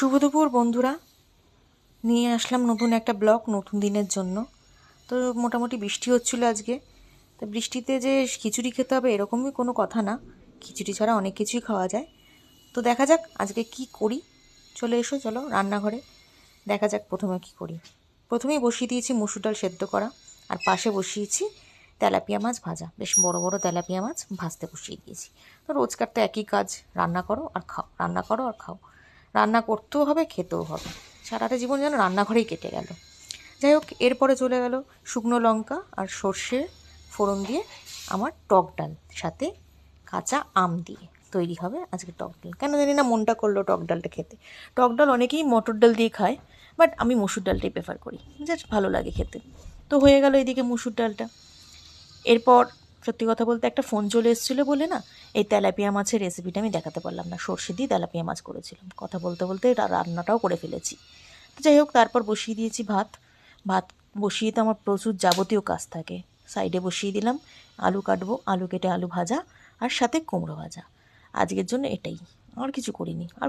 শুভ দুপুর বন্ধুরা, নিয়ে আসলাম নতুন একটা ব্লগ নতুন দিনের জন্য। তো মোটামুটি বৃষ্টি হচ্ছিল আজকে। তো বৃষ্টিতে যে খিচুড়ি খেতে হবে এরকমই কোনো কথা না, খিচুড়ি ছাড়া অনেক কিছুই খাওয়া যায়। তো দেখা যাক আজকে কি করি। চলে এসো, চলো রান্নাঘরে দেখা যাক প্রথমে কি করি। প্রথমেই বসিয়ে দিয়েছি মসুর ডাল সেদ্ধ করা, আর পাশে বসিয়েছি তেলাপিয়া মাছ ভাজা। বেশ বড় বড় তেলাপিয়া মাছ ভাজতে বসিয়ে দিয়েছি। তো রোজকার তো একই কাজ, রান্না করো আর খাও, রান্না করো আর খাও। রান্না করতেও হবে, খেতেও হবে। সারাটা জীবন যেন রান্নাঘরেই কেটে গেল। যাই হোক, এরপরে চলে গেল শুকনো লঙ্কা আর সর্ষে ফোড়ন দিয়ে আমার টক ডাল, সাথে কাঁচা আম দিয়ে তৈরি হবে আজকে টক ডাল। কেন জানি না মনটা করলো টক ডালটা খেতে। টক ডাল অনেকেই মটর ডাল দিয়ে খায়, বাট আমি মসুর ডালটাই প্রেফার করি, জাস্ট ভালো লাগে খেতে। তো হয়ে গেল এদিকে মসুর ডালটা। এরপর সত্যি কথা বলতে একটা ফোন চলে এসেছিলো বলে না, এই তেলাপিয়া মাছের রেসিপিটা আমি দেখাতে পারলাম না। সর্ষে দিয়ে তেলাপিয়া মাছ করেছিলাম, কথা বলতে বলতে রান্নাটাও করে ফেলেছি। তো যাই হোক, তারপর বসিয়ে দিয়েছি ভাত। ভাত বসিয়ে তো আমার প্রচুর যাবতীয় কাজ থাকে। সাইডে বসিয়ে দিলাম আলু কাটবো, আলু কেটে আলু ভাজা, আর সাথে কুমড়ো ভাজা। আজকের জন্য এটাই, আর কিছু করিনি। আর